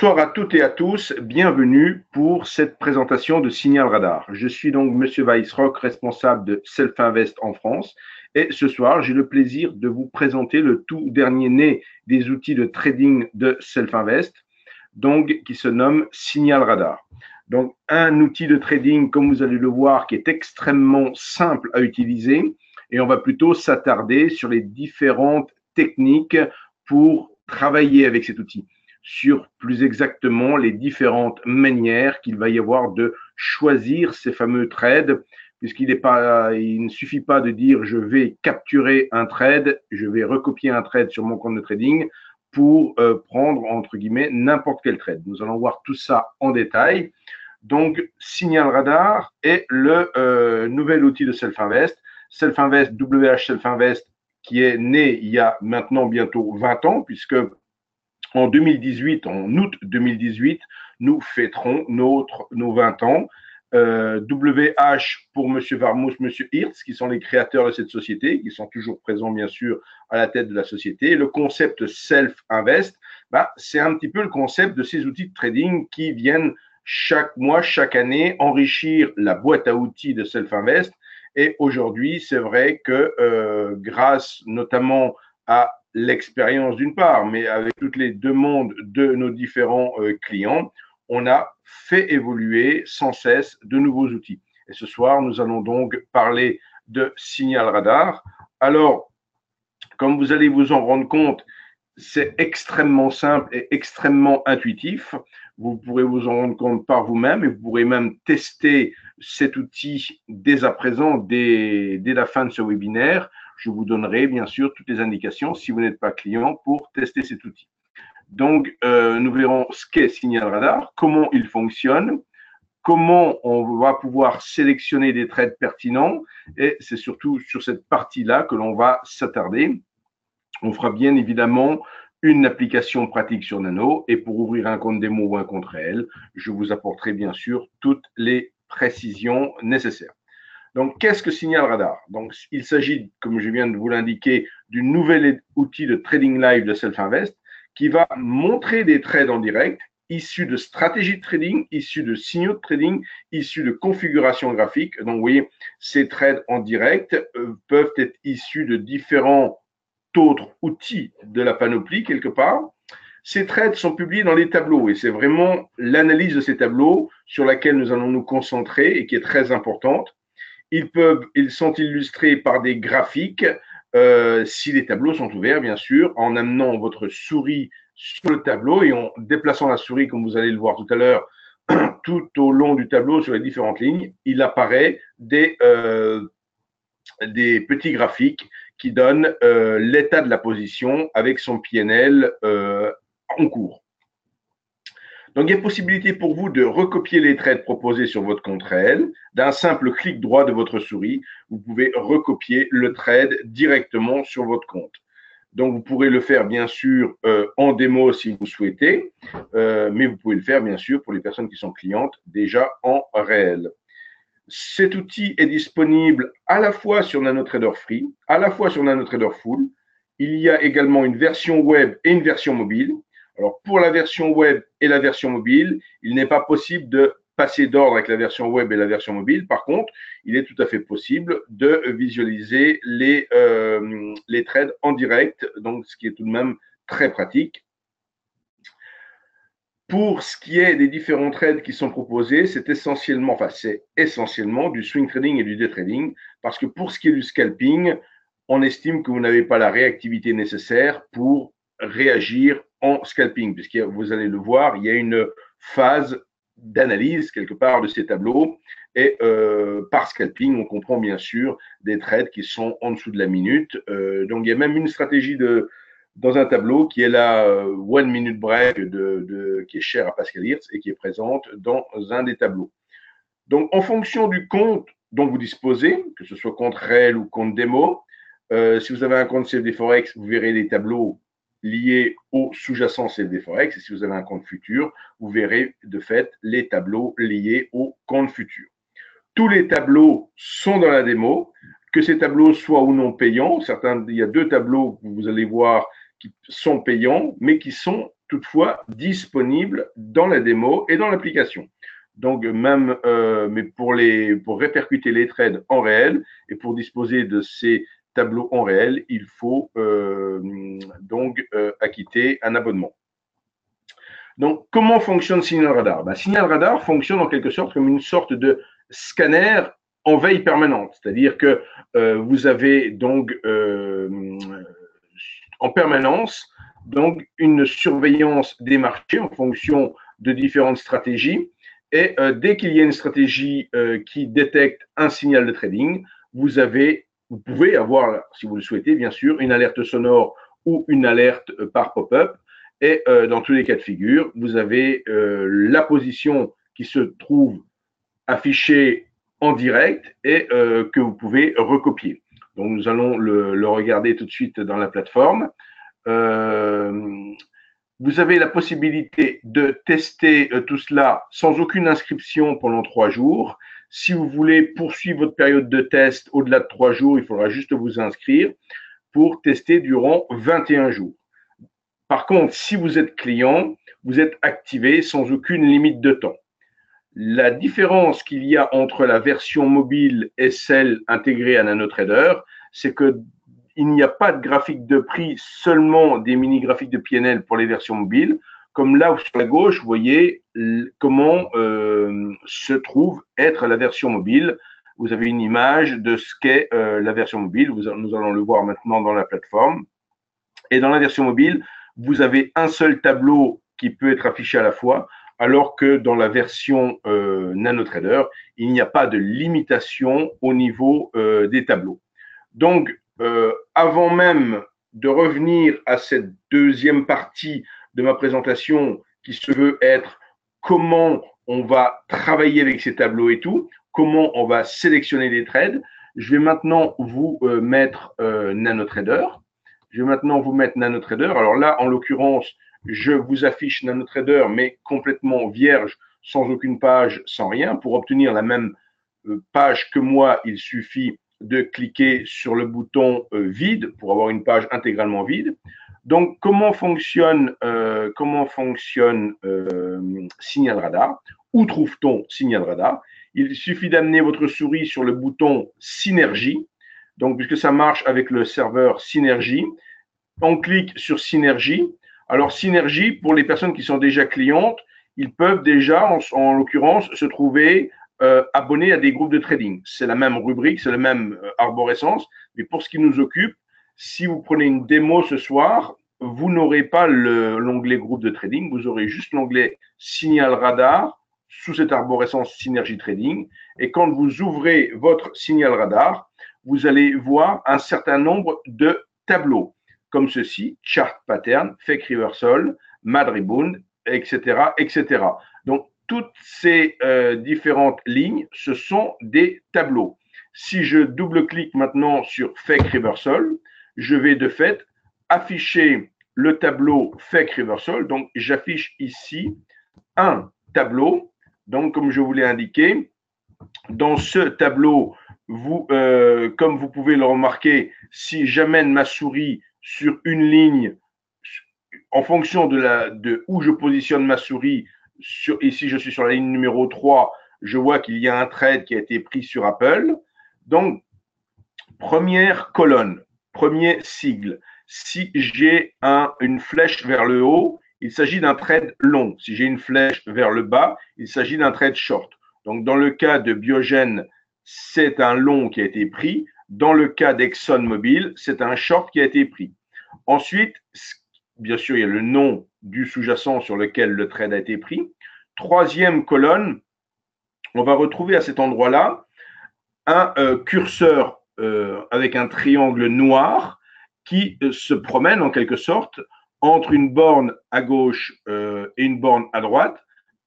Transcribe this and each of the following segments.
Bonsoir à toutes et à tous, bienvenue pour cette présentation de Signal Radar. Je suis donc Monsieur Weissrock, responsable de Self-Invest en France, et ce soir, j'ai le plaisir de vous présenter le tout dernier né des outils de trading de Self-Invest, donc qui se nomme Signal Radar. Donc un outil de trading, comme vous allez le voir, qui est extrêmement simple à utiliser, et on va plutôt s'attarder sur les différentes techniques pour travailler avec cet outil, sur plus exactement les différentes manières qu'il va y avoir de choisir ces fameux trades, puisqu'il ne suffit pas de dire je vais capturer un trade, je vais recopier un trade sur mon compte de trading pour prendre entre guillemets n'importe quel trade. Nous allons voir tout ça en détail. Donc, Signal Radar est le nouvel outil de Self-Invest. Self-Invest, WH Self-Invest, qui est né il y a maintenant bientôt 20 ans, puisque en 2018, en août 2018, nous fêterons nos 20 ans. WH pour M. Varmouth, M. Hirtz, qui sont les créateurs de cette société, qui sont toujours présents, bien sûr, à la tête de la société. Le concept Self-Invest, c'est un petit peu le concept de ces outils de trading qui viennent chaque mois, chaque année, enrichir la boîte à outils de Self-Invest. Et aujourd'hui, c'est vrai que grâce notamment à l'expérience d'une part, mais avec toutes les demandes de nos différents clients, on a fait évoluer sans cesse de nouveaux outils. Et ce soir, nous allons donc parler de Signal Radar. Alors, comme vous allez vous en rendre compte, c'est extrêmement simple et extrêmement intuitif. Vous pourrez vous en rendre compte par vous-même et vous pourrez même tester cet outil dès à présent, dès la fin de ce webinaire. Je vous donnerai bien sûr toutes les indications si vous n'êtes pas client pour tester cet outil. Donc, nous verrons ce qu'est Signal Radar, comment il fonctionne, comment on va pouvoir sélectionner des trades pertinents et c'est surtout sur cette partie-là que l'on va s'attarder. On fera bien évidemment une application pratique sur Nano et pour ouvrir un compte démo ou un compte réel, je vous apporterai bien sûr toutes les précisions nécessaires. Donc, qu'est-ce que Signal Radar? Donc, il s'agit, comme je viens de vous l'indiquer, d'un nouvel outil de trading live de Self-Invest qui va montrer des trades en direct issus de stratégies de trading, issus de signaux de trading, issus de configuration graphique. Donc, vous voyez, ces trades en direct peuvent être issus de différents autres outils de la panoplie quelque part. Ces trades sont publiés dans les tableaux et c'est vraiment l'analyse de ces tableaux sur laquelle nous allons nous concentrer et qui est très importante. Ils sont illustrés par des graphiques si les tableaux sont ouverts, bien sûr, en amenant votre souris sur le tableau et en déplaçant la souris, comme vous allez le voir tout à l'heure, tout au long du tableau sur les différentes lignes, il apparaît des petits graphiques qui donnent l'état de la position avec son PNL en cours. Donc, il y a possibilité pour vous de recopier les trades proposés sur votre compte réel. D'un simple clic droit de votre souris, vous pouvez recopier le trade directement sur votre compte. Donc, vous pourrez le faire, bien sûr, en démo si vous souhaitez, mais vous pouvez le faire, bien sûr, pour les personnes qui sont clientes, déjà en réel. Cet outil est disponible à la fois sur NanoTrader Free, à la fois sur NanoTrader Full. Il y a également une version web et une version mobile. Alors, pour la version web et la version mobile, il n'est pas possible de passer d'ordre avec la version web et la version mobile. Par contre, il est tout à fait possible de visualiser les trades en direct, donc ce qui est tout de même très pratique. Pour ce qui est des différents trades qui sont proposés, c'est essentiellement du swing trading et du day trading, parce que pour ce qui est du scalping, on estime que vous n'avez pas la réactivité nécessaire pour réagir en scalping, puisque vous allez le voir, il y a une phase d'analyse quelque part de ces tableaux, et par scalping, on comprend bien sûr des trades qui sont en dessous de la minute. Donc il y a même une stratégie dans un tableau qui est la One Minute Break qui est chère à Pascal Hirtz et qui est présente dans un des tableaux. Donc, en fonction du compte dont vous disposez, que ce soit compte réel ou compte démo, si vous avez un compte CFD Forex, vous verrez les tableaux liés au sous-jacent CFD Forex. Et si vous avez un compte futur, vous verrez de fait les tableaux liés au compte futur. Tous les tableaux sont dans la démo, que ces tableaux soient ou non payants. Il y a deux tableaux que vous allez voir qui sont payants, mais qui sont toutefois disponible dans la démo et dans l'application. Donc, même, mais pour répercuter les trades en réel et pour disposer de ces tableaux en réel, il faut donc acquitter un abonnement. Donc, comment fonctionne Signal Radar? Signal Radar fonctionne en quelque sorte comme une sorte de scanner en veille permanente, c'est-à-dire que vous avez donc en permanence donc une surveillance des marchés en fonction de différentes stratégies. Et dès qu'il y a une stratégie qui détecte un signal de trading, vous pouvez avoir, si vous le souhaitez, bien sûr, une alerte sonore ou une alerte par pop-up. Et dans tous les cas de figure, vous avez la position qui se trouve affichée en direct et que vous pouvez recopier. Donc, nous allons le regarder tout de suite dans la plateforme. Vous avez la possibilité de tester tout cela sans aucune inscription pendant 3 jours. Si vous voulez poursuivre votre période de test au-delà de 3 jours, il faudra juste vous inscrire pour tester durant 21 jours. Par contre, si vous êtes client, vous êtes activé sans aucune limite de temps. La différence qu'il y a entre la version mobile et celle intégrée à NanoTrader, c'est que il n'y a pas de graphique de prix, seulement des mini-graphiques de PNL pour les versions mobiles. Comme là sur la gauche, vous voyez comment se trouve être la version mobile. Vous avez une image de ce qu'est la version mobile. Nous allons le voir maintenant dans la plateforme. Et dans la version mobile, vous avez un seul tableau qui peut être affiché à la fois, alors que dans la version NanoTrader, il n'y a pas de limitation au niveau des tableaux. Donc, avant même de revenir à cette deuxième partie de ma présentation qui se veut être comment on va travailler avec ces tableaux et tout, comment on va sélectionner des trades, je vais maintenant vous mettre NanoTrader. Je vais maintenant vous mettre NanoTrader. Alors là, en l'occurrence, je vous affiche NanoTrader, mais complètement vierge, sans aucune page, sans rien. Pour obtenir la même page que moi, il suffit de cliquer sur le bouton vide pour avoir une page intégralement vide. Donc, comment fonctionne Signal Radar? Où trouve-t-on Signal Radar? Il suffit d'amener votre souris sur le bouton Synergie. Donc, puisque ça marche avec le serveur Synergie, on clique sur Synergie. Alors, Synergie, pour les personnes qui sont déjà clientes, ils peuvent déjà, en l'occurrence, se trouver abonnés à des groupes de trading. C'est la même rubrique, c'est la même arborescence, mais pour ce qui nous occupe, si vous prenez une démo ce soir, vous n'aurez pas l'onglet groupe de trading, vous aurez juste l'onglet Signal Radar sous cette arborescence Synergie Trading. Et quand vous ouvrez votre Signal Radar, vous allez voir un certain nombre de tableaux, comme ceci, Chart Pattern, Fake Reversal, Mad Rebound, etc., etc. Donc, toutes ces différentes lignes, ce sont des tableaux. Si je double-clique maintenant sur Fake Reversal, je vais de fait afficher le tableau Fake Reversal. Donc, j'affiche ici un tableau. Donc, comme je vous l'ai indiqué, dans ce tableau, comme vous pouvez le remarquer, si j'amène ma souris sur une ligne, en fonction de où je positionne ma souris, ici je suis sur la ligne numéro 3, je vois qu'il y a un trade qui a été pris sur Apple. Donc, première colonne, premier sigle. Si j'ai une flèche vers le haut, il s'agit d'un trade long. Si j'ai une flèche vers le bas, il s'agit d'un trade short. Donc, dans le cas de Biogen, c'est un long qui a été pris. Dans le cas d'ExxonMobil, c'est un short qui a été pris. Ensuite, bien sûr, il y a le nom du sous-jacent sur lequel le trade a été pris. Troisième colonne, on va retrouver à cet endroit-là un curseur avec un triangle noir qui se promène en quelque sorte entre une borne à gauche et une borne à droite.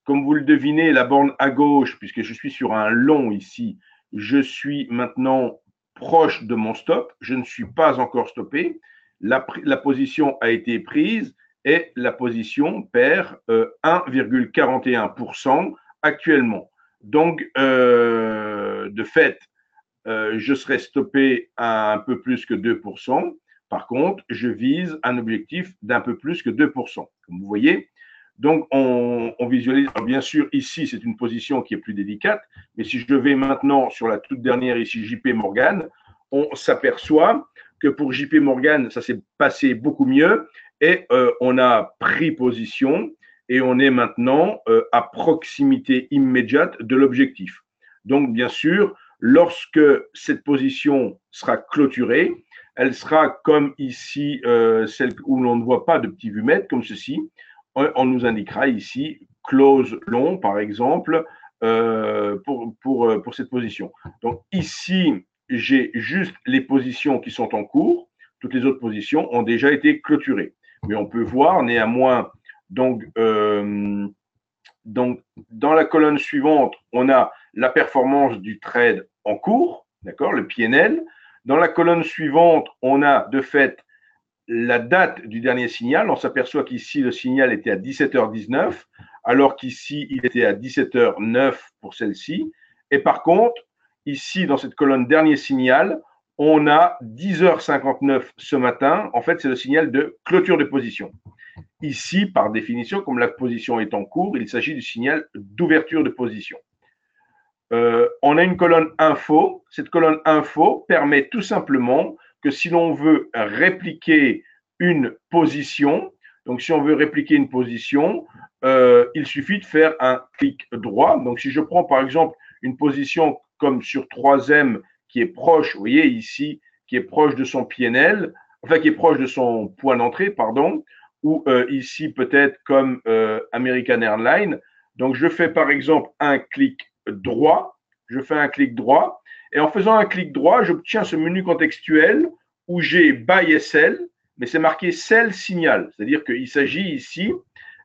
Comme vous le devinez, la borne à gauche, puisque je suis sur un long ici, je suis maintenant proche de mon stop. Je ne suis pas encore stoppé. La position a été prise et la position perd 1,41% actuellement. Donc, de fait, je serai stoppé à un peu plus que 2%. Par contre, je vise un objectif d'un peu plus que 2%. Comme vous voyez, donc on visualise. Alors bien sûr, ici, c'est une position qui est plus délicate, mais si je vais maintenant sur la toute dernière, ici, JP Morgan, on s'aperçoit que pour JP Morgan, ça s'est passé beaucoup mieux et on a pris position et on est maintenant à proximité immédiate de l'objectif. Donc, bien sûr, lorsque cette position sera clôturée, elle sera comme ici, celle où l'on ne voit pas de petits vumètres, comme ceci. On nous indiquera ici close long, par exemple, pour cette position. Donc, ici, j'ai juste les positions qui sont en cours. Toutes les autres positions ont déjà été clôturées. Mais on peut voir néanmoins, donc dans la colonne suivante, on a la performance du trade en cours, d'accord, le PNL. Dans la colonne suivante, on a de fait la date du dernier signal. On s'aperçoit qu'ici, le signal était à 17h19, alors qu'ici, il était à 17h09 pour celle-ci. Et par contre, ici, dans cette colonne dernier signal, on a 10h59 ce matin. En fait, c'est le signal de clôture de position. Ici, par définition, comme la position est en cours, il s'agit du signal d'ouverture de position. On a une colonne info. Cette colonne info permet tout simplement que si l'on veut répliquer une position, donc si on veut répliquer une position, il suffit de faire un clic droit. Donc si je prends par exemple une position comme sur 3M qui est proche, vous voyez ici, qui est proche de son PNL, enfin qui est proche de son point d'entrée, pardon, ou ici peut-être comme American Airlines. Donc je fais par exemple un clic droit, je fais un clic droit, et en faisant un clic droit, j'obtiens ce menu contextuel où j'ai buy et sell, mais c'est marqué sell signal, c'est-à-dire qu'il s'agit ici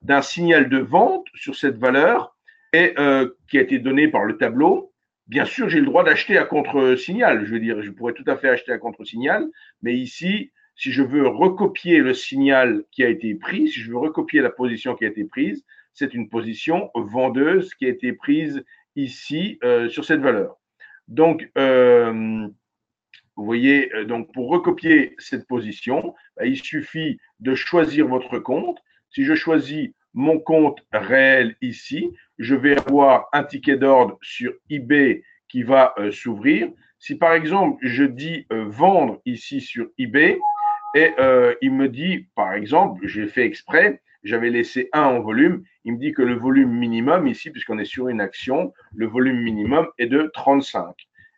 d'un signal de vente sur cette valeur et qui a été donné par le tableau. Bien sûr, j'ai le droit d'acheter à contre-signal, je veux dire, je pourrais tout à fait acheter à contre-signal, mais ici, si je veux recopier le signal qui a été pris, si je veux recopier la position qui a été prise, c'est une position vendeuse qui a été prise ici sur cette valeur. Donc, vous voyez, donc pour recopier cette position, il suffit de choisir votre compte. Si je choisis mon compte réel ici, je vais avoir un ticket d'ordre sur eBay qui va s'ouvrir. Si par exemple je dis vendre ici sur eBay et il me dit, par exemple, j'ai fait exprès, j'avais laissé 1 en volume, il me dit que le volume minimum ici, puisqu'on est sur une action, le volume minimum est de 35.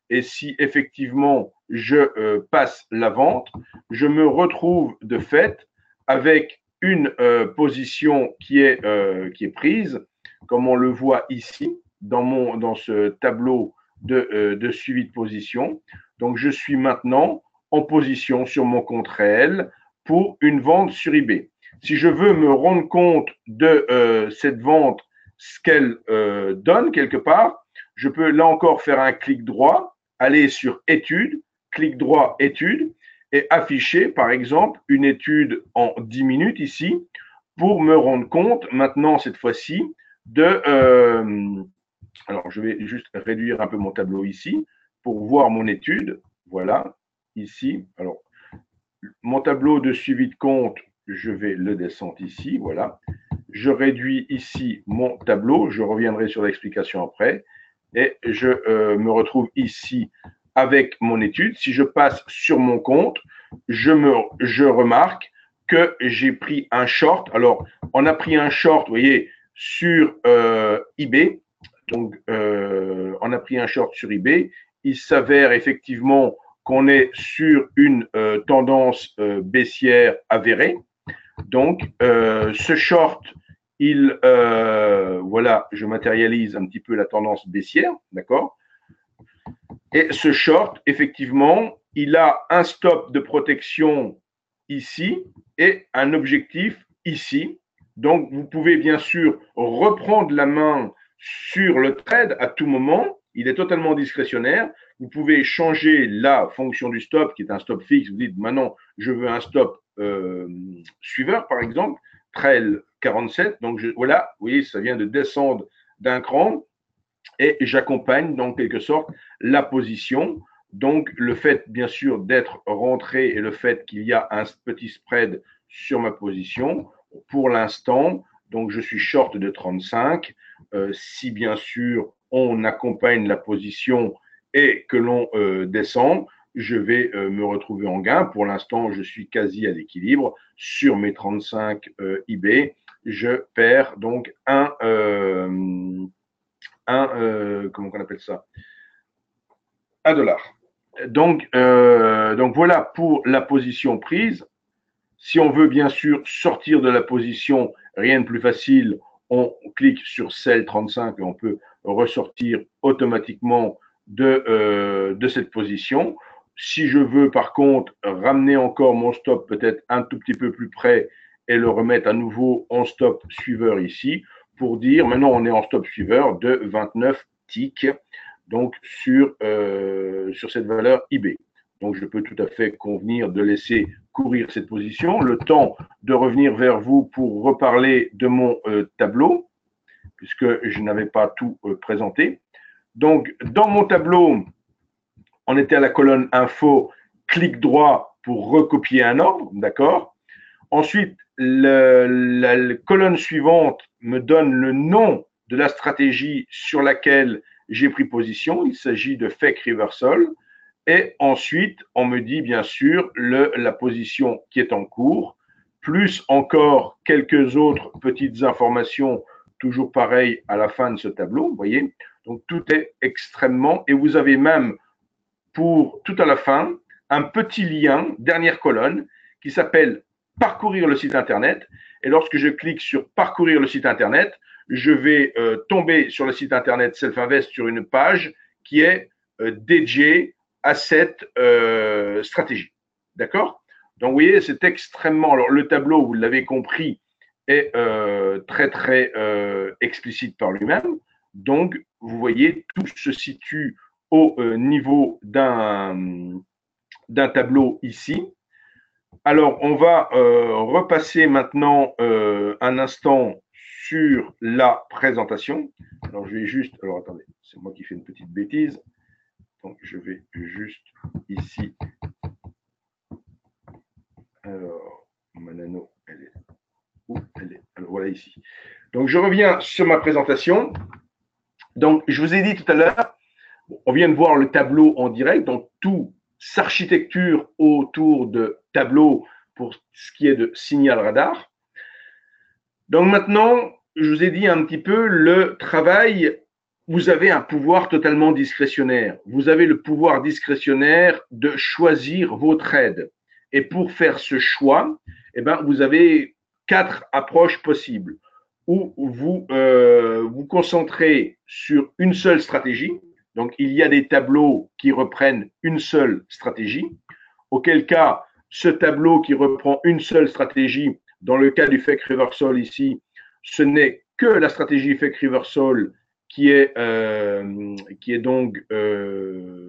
Et si effectivement je passe la vente, je me retrouve de fait avec une position qui est prise, comme on le voit ici dans ce tableau de suivi de position. Donc je suis maintenant en position sur mon compte réel pour une vente sur eBay. Si je veux me rendre compte de cette vente, ce qu'elle donne quelque part, je peux là encore faire un clic droit, aller sur études, clic droit études et afficher par exemple une étude en 10 minutes ici pour me rendre compte maintenant cette fois-ci de alors je vais juste réduire un peu mon tableau ici pour voir mon étude. Voilà, ici. Alors mon tableau de suivi de compte, je vais le descendre ici, voilà. Je réduis ici mon tableau, je reviendrai sur l'explication après, et je me retrouve ici avec mon étude. Si je passe sur mon compte, je remarque que j'ai pris un short. Alors, on a pris un short, vous voyez, sur eBay. Donc, on a pris un short sur eBay. Il s'avère effectivement qu'on est sur une tendance baissière avérée. Donc, ce short, voilà, je matérialise un petit peu la tendance baissière, d'accord? Et ce short, effectivement, il a un stop de protection ici et un objectif ici. Donc, vous pouvez bien sûr reprendre la main sur le trade à tout moment. Il est totalement discrétionnaire. Vous pouvez changer la fonction du stop, qui est un stop fixe. Vous dites maintenant, je veux un stop suiveur, par exemple, trail 47. Donc, voilà, vous voyez, ça vient de descendre d'un cran et j'accompagne, donc, en quelque sorte, la position Donc, le fait, bien sûr, d'être rentré et le fait qu'il y a un petit spread sur ma position, pour l'instant, donc je suis short de 35. Si, bien sûr, on accompagne la position et que l'on descend, je vais me retrouver en gain. Pour l'instant, je suis quasi à l'équilibre. Sur mes 35 IB, je perds donc comment on appelle ça? $1. Donc voilà pour la position prise. Si on veut bien sûr sortir de la position, rien de plus facile, on clique sur Sell 35 et on peut ressortir automatiquement de cette position. Si je veux par contre ramener encore mon stop peut-être un tout petit peu plus près et le remettre à nouveau en stop suiveur ici, pour dire maintenant on est en stop suiveur de 29 ticks donc sur cette valeur IB. Donc je peux tout à fait convenir de laisser courir cette position, le temps de revenir vers vous pour reparler de mon tableau, puisque je n'avais pas tout présenté. Donc dans mon tableau, on était à la colonne info, clic droit pour recopier un ordre, d'accord. Ensuite, la colonne suivante me donne le nom de la stratégie sur laquelle j'ai pris position. Il s'agit de fake reversal. Et ensuite, on me dit bien sûr la position qui est en cours, plus encore quelques autres petites informations, toujours pareil à la fin de ce tableau, vous voyez. Donc tout est extrêmement, et vous avez même pour tout à la fin un petit lien, dernière colonne, qui s'appelle parcourir le site internet. Et lorsque je clique sur parcourir le site internet, je vais tomber sur le site internet Self-Invest sur une page qui est dédiée à cette stratégie. D'accord? Donc, vous voyez, c'est extrêmement. Alors, le tableau, vous l'avez compris, est très, très explicite par lui-même. Donc, vous voyez, tout se situe au niveau d'un tableau ici. Alors, on va repasser maintenant un instant sur la présentation. Alors, je vais juste. Alors, attendez, c'est moi qui fais une petite bêtise. Donc, je vais juste ici. Alors, ma nano, elle est où? Elle est. Alors, voilà ici. Donc, je reviens sur ma présentation. Donc, je vous ai dit tout à l'heure, on vient de voir le tableau en direct, donc tout s'architecture autour de tableau pour ce qui est de signal radar. Donc maintenant, je vous ai dit un petit peu le travail. Vous avez un pouvoir totalement discrétionnaire. Vous avez le pouvoir discrétionnaire de choisir vos trades. Et pour faire ce choix, eh ben, vous avez 4 approches possibles. Où vous vous concentrez sur une seule stratégie. Donc, il y a des tableaux qui reprennent une seule stratégie. Auquel cas, ce tableau qui reprend une seule stratégie, dans le cas du fake reversal ici, ce n'est que la stratégie fake reversal qui est donc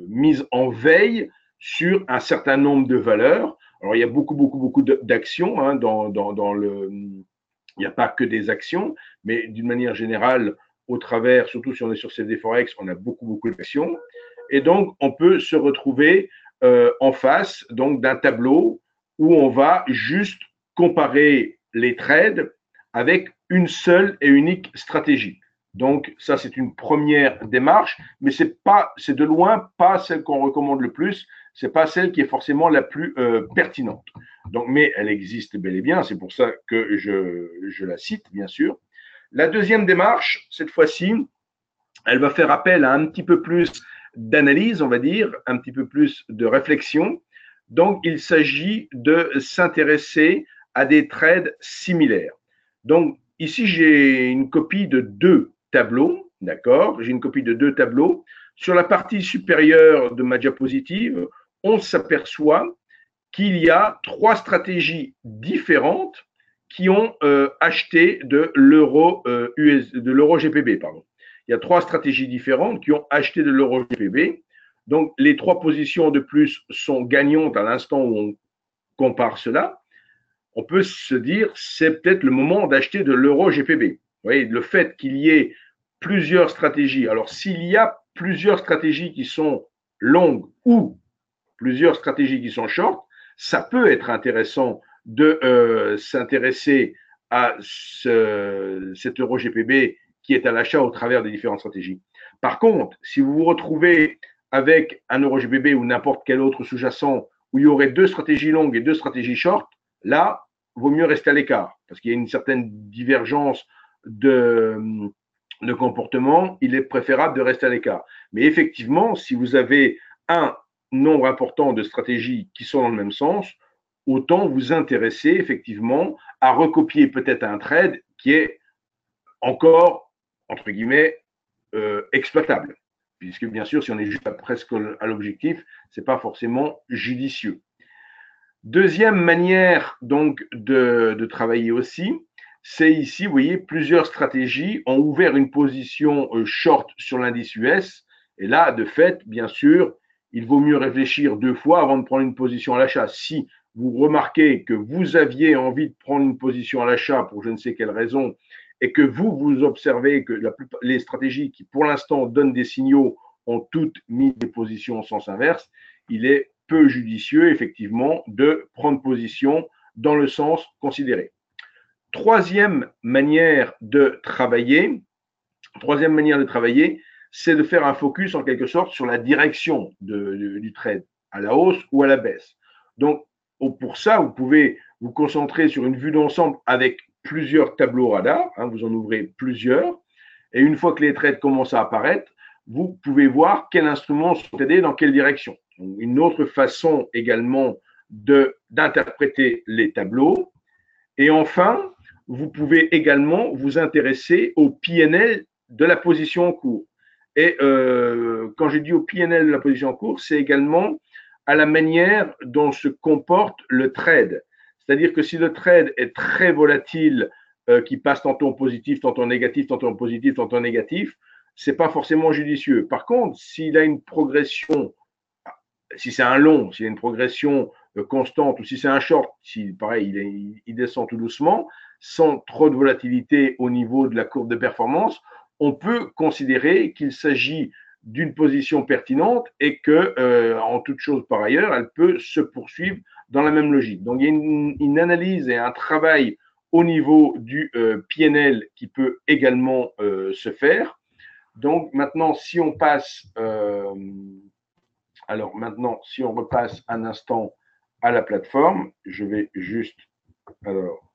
mise en veille sur un certain nombre de valeurs. Alors, il y a beaucoup d'actions hein, dans le. Il n'y a pas que des actions, mais d'une manière générale, au travers, surtout si on est sur CFD Forex, on a beaucoup d'actions. Et donc, on peut se retrouver en face donc d'un tableau où on va juste comparer les trades avec une seule et unique stratégie. Donc, ça, c'est une première démarche, mais c'est de loin pas celle qu'on recommande le plus. C'est pas celle qui est forcément la plus pertinente. Donc, mais elle existe bel et bien. C'est pour ça que je la cite, bien sûr. La deuxième démarche, cette fois-ci, elle va faire appel à un petit peu plus d'analyse, on va dire, un petit peu plus de réflexion. Donc, il s'agit de s'intéresser à des trades similaires. Donc, ici, j'ai une copie de 2 tableaux, d'accord? J'ai une copie de 2 tableaux. Sur la partie supérieure de ma diapositive, on s'aperçoit qu'il y a 3 stratégies différentes qui ont acheté de l'euro GPB, pardon. Il y a 3 stratégies différentes qui ont acheté de l'euro GPB. Donc, les 3 positions de plus sont gagnantes à l'instant où on compare cela. On peut se dire, c'est peut-être le moment d'acheter de l'euro GPB. Vous voyez, le fait qu'il y ait plusieurs stratégies. Alors, s'il y a plusieurs stratégies qui sont longues ou plusieurs stratégies qui sont short, ça peut être intéressant de s'intéresser à cet euro GPB qui est à l'achat au travers des différentes stratégies. Par contre, si vous vous retrouvez avec un euro GBP ou n'importe quel autre sous-jacent où il y aurait deux stratégies longues et deux stratégies short, là, vaut mieux rester à l'écart parce qu'il y a une certaine divergence de comportement. Il est préférable de rester à l'écart. Mais effectivement, si vous avez un nombre important de stratégies qui sont dans le même sens, autant vous intéresser effectivement à recopier peut-être un trade qui est encore, entre guillemets, exploitable. Puisque bien sûr, si on est juste presque à l'objectif, ce n'est pas forcément judicieux. Deuxième manière donc de travailler aussi, c'est ici, vous voyez, plusieurs stratégies ont ouvert une position short sur l'indice US. Et là, de fait, bien sûr, il vaut mieux réfléchir deux fois avant de prendre une position à l'achat. Si vous remarquez que vous aviez envie de prendre une position à l'achat pour je ne sais quelle raison et que vous observez que les stratégies qui, pour l'instant, donnent des signaux ont toutes mis des positions en sens inverse, il est peu judicieux, effectivement, de prendre position dans le sens considéré. Troisième manière de travailler, c'est de faire un focus en quelque sorte sur la direction du trade, à la hausse ou à la baisse. Donc, pour ça, vous pouvez vous concentrer sur une vue d'ensemble avec plusieurs tableaux radars, vous en ouvrez plusieurs, et une fois que les trades commencent à apparaître, vous pouvez voir quels instruments sont aidés dans quelle direction. Donc, une autre façon également d'interpréter les tableaux. Et enfin, vous pouvez également vous intéresser au PNL de la position en cours. Et quand j'ai dit au PNL de la position en cours, c'est également à la manière dont se comporte le trade. C'est-à-dire que si le trade est très volatile, qui passe tantôt en positif, tantôt en négatif, tantôt en positif, tantôt en négatif, c'est pas forcément judicieux. Par contre, s'il a une progression, si c'est un long, s'il a une progression constante, ou si c'est un short, si pareil, il descend tout doucement, sans trop de volatilité au niveau de la courbe de performance, on peut considérer qu'il s'agit d'une position pertinente et que, en toute chose par ailleurs, elle peut se poursuivre dans la même logique. Donc, il y a une analyse et un travail au niveau du PNL qui peut également se faire. Donc, maintenant, si on passe, alors maintenant, si on repasse un instant à la plateforme, je vais juste, alors,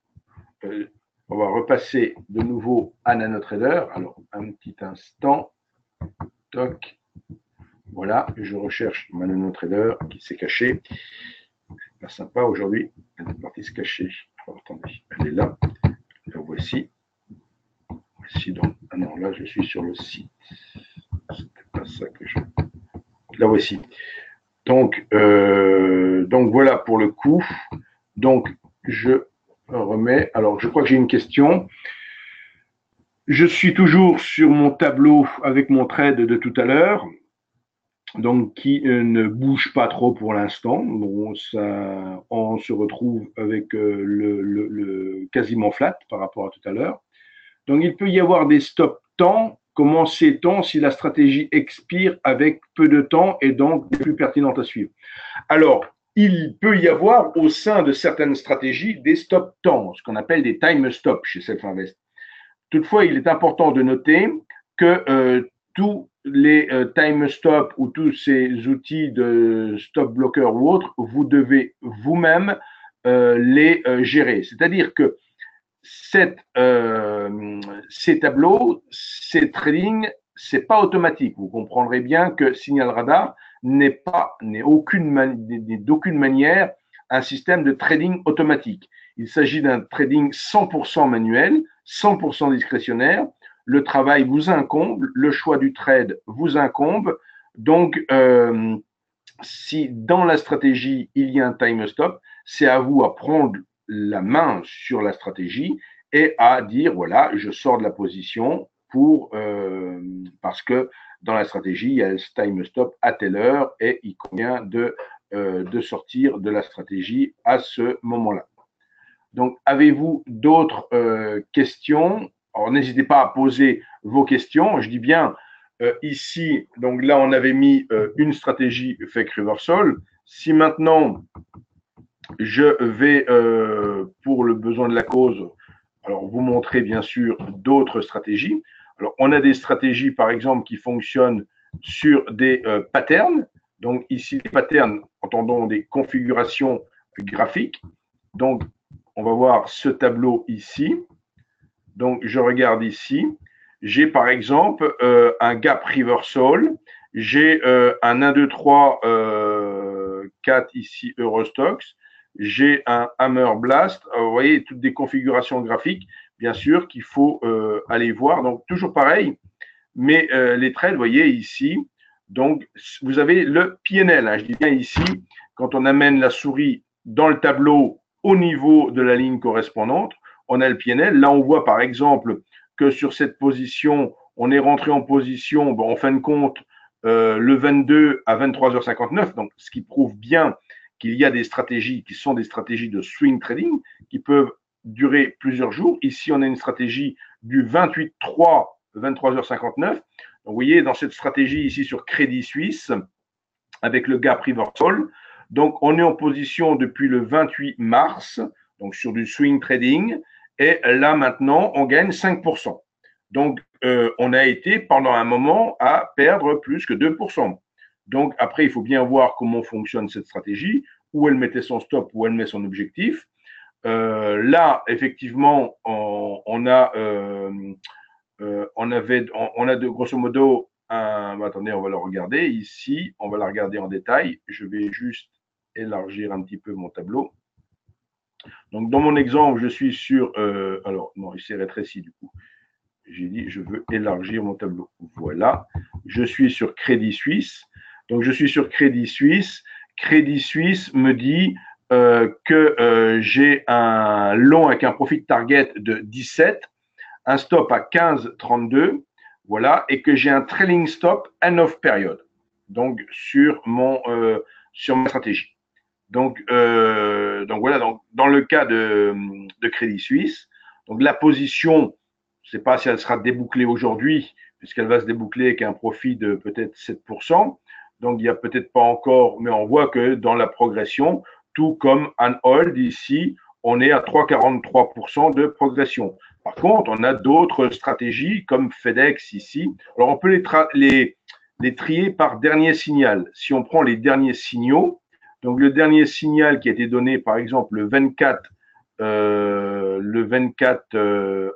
on va repasser de nouveau à NanoTrader. Alors, un petit instant. Toc. Voilà, je recherche ma NanoTrader qui s'est cachée. C'est pas sympa aujourd'hui. Elle est partie se cacher. Alors, attendez, elle est là. La voici. Voici donc. Ah non, là, je suis sur le site. C'est pas ça que je. La voici. Donc voilà pour le coup. Donc, je remets. Alors, je crois que j'ai une question. Je suis toujours sur mon tableau avec mon trade de tout à l'heure, donc qui ne bouge pas trop pour l'instant. Bon, on se retrouve avec le quasiment flat par rapport à tout à l'heure. Donc, il peut y avoir des stop temps. Comment sait-on si la stratégie expire avec peu de temps et donc plus pertinente à suivre? Alors, il peut y avoir au sein de certaines stratégies des stop temps, ce qu'on appelle des time stop chez Self-Invest. Toutefois, il est important de noter que tous les time stop ou tous ces outils de stop blocker ou autres, vous devez vous-même les gérer. C'est-à-dire que ces tableaux, ces trading, c'est pas automatique. Vous comprendrez bien que Signal Radar n'est d'aucune manière un système de trading automatique. Il s'agit d'un trading 100% manuel, 100% discrétionnaire. Le travail vous incombe, le choix du trade vous incombe. Donc, si dans la stratégie, il y a un time stop, c'est à vous à prendre la main sur la stratégie et à dire, voilà, je sors de la position parce que dans la stratégie, il y a le time stop à telle heure et il convient de sortir de la stratégie à ce moment-là. Donc, avez-vous d'autres questions? Alors, n'hésitez pas à poser vos questions. Je dis bien, ici, donc là, on avait mis une stratégie fake reversal. Si maintenant, je vais, pour le besoin de la cause, alors vous montrer bien sûr d'autres stratégies. Alors, on a des stratégies, par exemple, qui fonctionnent sur des patterns. Donc, ici, les patterns, entendons des configurations graphiques. Donc, on va voir ce tableau ici. Donc, je regarde ici. J'ai par exemple un gap reversal. J'ai un 1, 2, 3, 4 ici Eurostox. J'ai un Hammer Blast. Vous voyez, toutes des configurations graphiques, bien sûr, qu'il faut aller voir. Donc, toujours pareil. Mais les trades, vous voyez ici. Donc, vous avez le PNL. Hein, je dis bien ici, quand on amène la souris dans le tableau au niveau de la ligne correspondante, on a le PNL. Là, on voit par exemple que sur cette position, on est rentré en position, bon, en fin de compte, le 22 à 23h59, donc ce qui prouve bien qu'il y a des stratégies qui sont des stratégies de swing trading qui peuvent durer plusieurs jours. Ici, on a une stratégie du 28-3, 23h59. Donc, vous voyez, dans cette stratégie ici sur Crédit Suisse, avec le gap reversal, donc on est en position depuis le 28 mars, donc sur du swing trading, et là maintenant, on gagne 5%. Donc, on a été pendant un moment à perdre plus que 2%. Donc, après, il faut bien voir comment fonctionne cette stratégie, où elle mettait son stop, où elle met son objectif. Là, effectivement, on a de grosso modo attendez, on va le regarder ici, on va la regarder en détail. Je vais juste élargir un petit peu mon tableau. Donc, dans mon exemple, je suis sur, alors non, il s'est rétréci du coup. J'ai dit, je veux élargir mon tableau. Voilà, je suis sur Crédit Suisse. Donc, je suis sur Crédit Suisse. Crédit Suisse me dit que j'ai un long avec un profit target de 17, un stop à 15,32, voilà, et que j'ai un trailing stop end of period, donc sur ma stratégie. Donc voilà, donc dans le cas de Crédit Suisse, donc la position, je ne sais pas si elle sera débouclée aujourd'hui, puisqu'elle va se déboucler avec un profit de peut-être 7%. Donc il n'y a peut-être pas encore, mais on voit que dans la progression, tout comme un hold ici, on est à 3,43% de progression. Par contre, on a d'autres stratégies comme FedEx ici. Alors on peut les trier par dernier signal. Si on prend les derniers signaux, donc le dernier signal qui a été donné par exemple le 24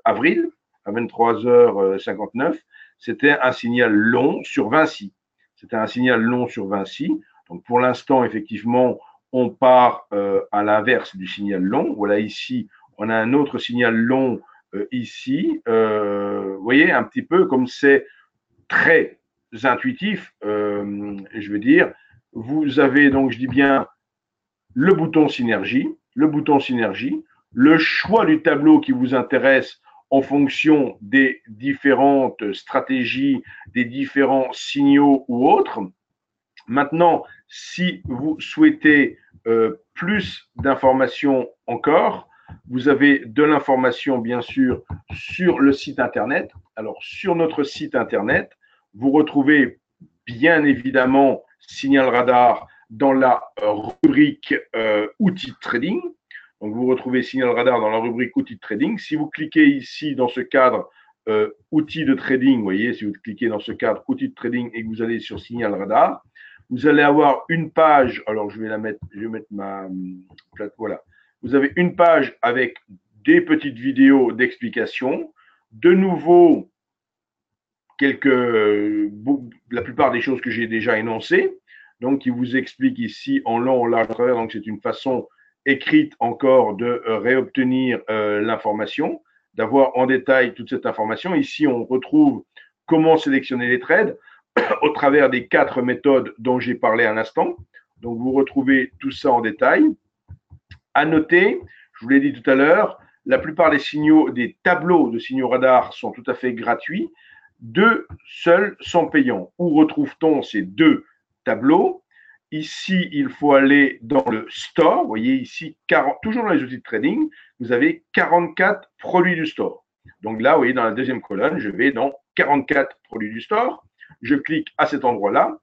avril à 23h59, c'était un signal long sur Vinci. C'était un signal long sur Vinci. Donc pour l'instant, effectivement, on part à l'inverse du signal long. Voilà ici, on a un autre signal long ici. Vous voyez, un petit peu comme c'est très intuitif, je veux dire, vous avez donc, je dis bien, le bouton synergie, le choix du tableau qui vous intéresse en fonction des différentes stratégies, des différents signaux ou autres. Maintenant, si vous souhaitez plus d'informations encore, vous avez de l'information, bien sûr, sur le site Internet. Alors, sur notre site Internet, vous retrouvez bien évidemment Signal Radar dans la rubrique outils de trading. Donc, vous retrouvez Signal Radar dans la rubrique outils de trading. Si vous cliquez ici dans ce cadre outils de trading, vous voyez, si vous cliquez dans ce cadre outils de trading et que vous allez sur Signal Radar, vous allez avoir une page. Alors, je vais mettre ma plate. Voilà. Vous avez une page avec des petites vidéos d'explication. De nouveau, la plupart des choses que j'ai déjà énoncées, donc qui vous expliquent ici en long, en large, en travers. Donc, c'est une façon écrite encore de réobtenir l'information, d'avoir en détail toute cette information. Ici, on retrouve comment sélectionner les trades au travers des 4 méthodes dont j'ai parlé à l'instant. Donc, vous retrouvez tout ça en détail. À noter, je vous l'ai dit tout à l'heure, la plupart des signaux, des tableaux de signaux radar sont tout à fait gratuits. 2 seuls sont payants. Où retrouve-t-on ces 2 tableaux? Ici, il faut aller dans le store. Vous voyez ici, toujours dans les outils de trading, vous avez 44 produits du store. Donc là, vous voyez, dans la deuxième colonne, je vais dans 44 produits du store. Je clique à cet endroit-là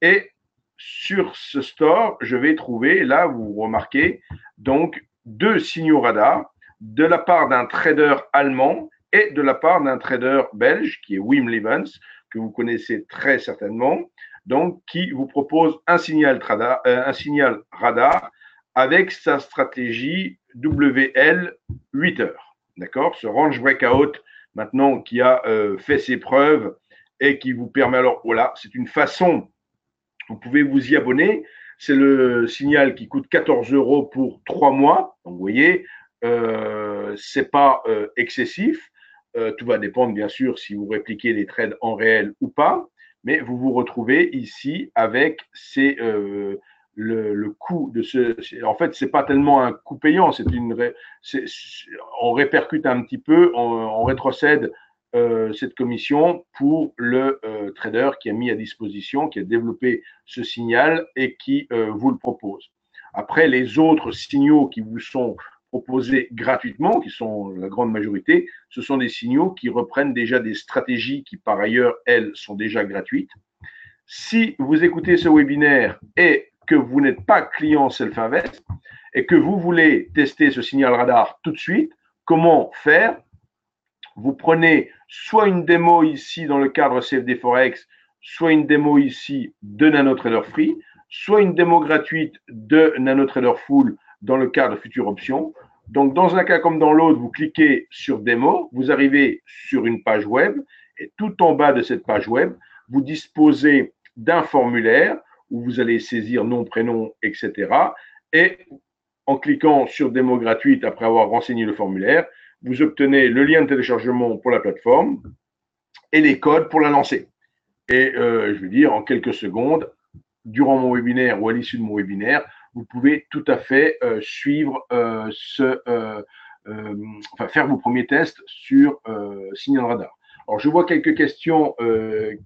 et sur ce store, je vais trouver, là, vous remarquez, donc deux signaux radar de la part d'un trader allemand et de la part d'un trader belge qui est Wim Levens, que vous connaissez très certainement, donc qui vous propose un signal radar avec sa stratégie WL 8 heures. D'accord? Ce range breakout, maintenant, qui a fait ses preuves et qui vous permet, alors voilà, c'est une façon, vous pouvez vous y abonner. C'est le signal qui coûte 14 € pour 3 mois. Donc, vous voyez, c'est pas excessif. Tout va dépendre, bien sûr, si vous répliquez les trades en réel ou pas. Mais vous vous retrouvez ici avec le coût de ce. En fait, c'est pas tellement un coût payant. On répercute un petit peu, on rétrocède cette commission pour le trader qui a mis à disposition, qui a développé ce signal et qui vous le propose. Après, les autres signaux qui vous sont proposés gratuitement, qui sont la grande majorité, ce sont des signaux qui reprennent déjà des stratégies qui, par ailleurs, elles, sont déjà gratuites. Si vous écoutez ce webinaire et que vous n'êtes pas client Self-Invest et que vous voulez tester ce signal radar tout de suite, comment faire? Vous prenez soit une démo ici dans le cadre CFD Forex, soit une démo ici de NanoTrader Free, soit une démo gratuite de NanoTrader Full dans le cadre Future Options. Donc, dans un cas comme dans l'autre, vous cliquez sur démo, vous arrivez sur une page web et tout en bas de cette page web, vous disposez d'un formulaire où vous allez saisir nom, prénom, etc. Et en cliquant sur démo gratuite après avoir renseigné le formulaire, vous obtenez le lien de téléchargement pour la plateforme et les codes pour la lancer. Et je veux dire, en quelques secondes, durant mon webinaire ou à l'issue de mon webinaire, vous pouvez tout à fait suivre faire vos premiers tests sur Signal Radar. Alors, je vois quelques questions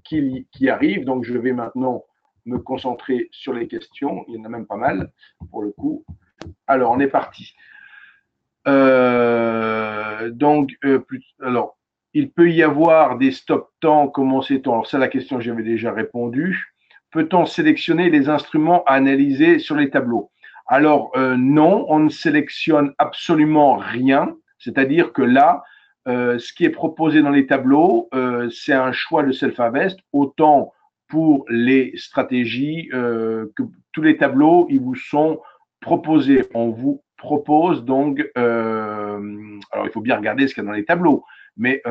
qui arrivent, donc je vais maintenant me concentrer sur les questions. Il y en a même pas mal, pour le coup. Alors, on est parti. Alors, il peut y avoir des stop-temps, comment sait-on? Alors, ça, la question, j'avais déjà répondu. Peut-on sélectionner les instruments à analyser sur les tableaux? Alors, non, on ne sélectionne absolument rien. C'est-à-dire que là, ce qui est proposé dans les tableaux, c'est un choix de Self-Invest, autant pour les stratégies que tous les tableaux, ils vous sont proposés. On vous propose donc, alors il faut bien regarder ce qu'il y a dans les tableaux, mais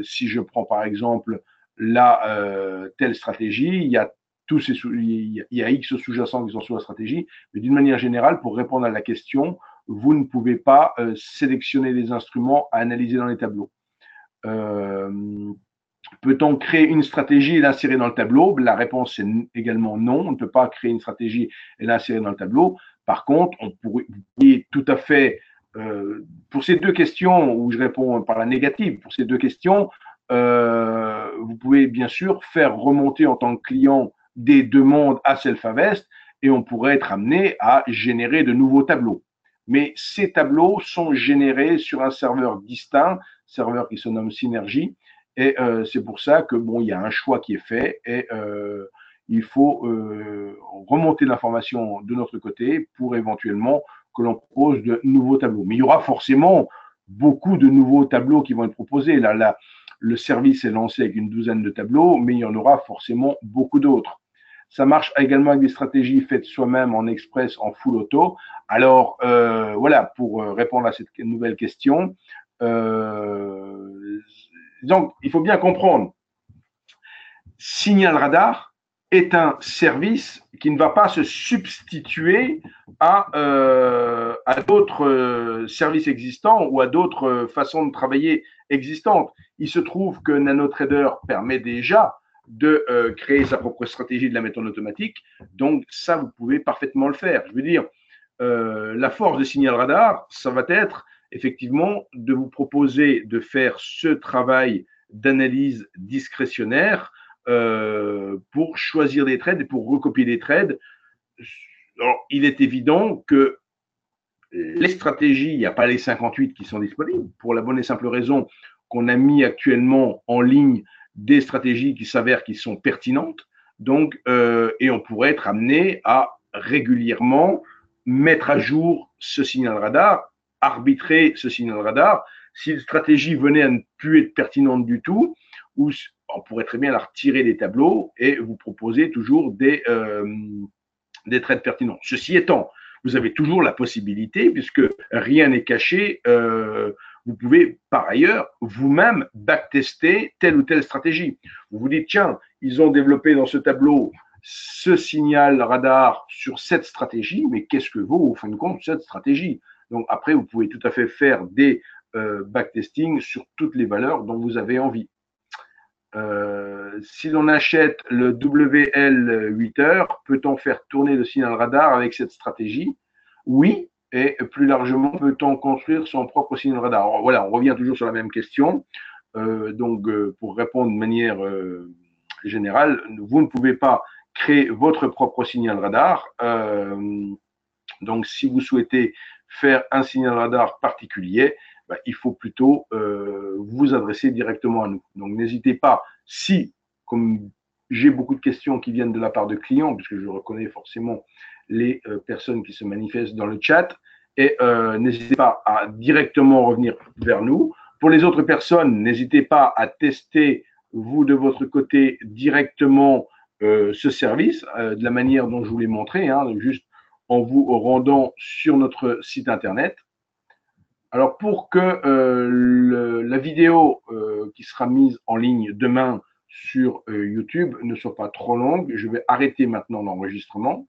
si je prends par exemple la telle stratégie, il y a il y a X sous-jacents qui sont sous la stratégie, mais d'une manière générale, pour répondre à la question, vous ne pouvez pas sélectionner les instruments à analyser dans les tableaux. Peut-on créer une stratégie et l'insérer dans le tableau? La réponse est également non. On ne peut pas créer une stratégie et l'insérer dans le tableau. Par contre, on pourrait tout à fait, pour ces deux questions où je réponds par la négative, pour ces deux questions, vous pouvez bien sûr faire remonter en tant que client des demandes à Self-Invest et on pourrait être amené à générer de nouveaux tableaux. Mais ces tableaux sont générés sur un serveur distinct, serveur qui se nomme Synergy, et c'est pour ça que bon, il y a un choix qui est fait et il faut remonter l'information de notre côté pour éventuellement que l'on propose de nouveaux tableaux. Mais il y aura forcément beaucoup de nouveaux tableaux qui vont être proposés. Là, le service est lancé avec une douzaine de tableaux, mais il y en aura forcément beaucoup d'autres. Ça marche également avec des stratégies faites soi-même en express, en full auto. Alors, voilà, pour répondre à cette nouvelle question, donc, il faut bien comprendre, Signal Radar est un service qui ne va pas se substituer à d'autres services existants ou à d'autres façons de travailler existantes. Il se trouve que NanoTrader permet déjà de créer sa propre stratégie de la méthode automatique, donc ça, vous pouvez parfaitement le faire. Je veux dire, la force de Signal Radar, ça va être effectivement de vous proposer de faire ce travail d'analyse discrétionnaire pour choisir des trades et pour recopier des trades. Alors, il est évident que les stratégies, il n'y a pas les 58 qui sont disponibles pour la bonne et simple raison qu'on a mis actuellement en ligne des stratégies qui s'avèrent qui sont pertinentes. Donc, et on pourrait être amené à régulièrement mettre à jour ce signal radar, arbitrer ce signal radar. Si une stratégie venait à ne plus être pertinente du tout, ou on pourrait très bien la retirer des tableaux et vous proposer toujours des trades pertinents. Ceci étant, vous avez toujours la possibilité, puisque rien n'est caché, vous pouvez par ailleurs vous-même backtester telle ou telle stratégie. Vous vous dites, tiens, ils ont développé dans ce tableau ce signal radar sur cette stratégie, mais qu'est-ce que vaut au fin de compte cette stratégie? Donc après, vous pouvez tout à fait faire des backtesting sur toutes les valeurs dont vous avez envie. Si l'on achète le WL8h, peut-on faire tourner le signal radar avec cette stratégie? Oui, et plus largement, peut-on construire son propre signal radar? Alors, voilà, on revient toujours sur la même question. Pour répondre de manière générale, vous ne pouvez pas créer votre propre signal radar. Donc, si vous souhaitez faire un signal radar particulier, il faut plutôt vous adresser directement à nous. Donc, n'hésitez pas, si, comme j'ai beaucoup de questions qui viennent de la part de clients, puisque je reconnais forcément les personnes qui se manifestent dans le chat, et n'hésitez pas à directement revenir vers nous. Pour les autres personnes, n'hésitez pas à tester, vous, de votre côté, directement ce service, de la manière dont je vous l'ai montré, juste en vous rendant sur notre site internet. Alors pour que la vidéo qui sera mise en ligne demain sur YouTube ne soit pas trop longue, je vais arrêter maintenant l'enregistrement.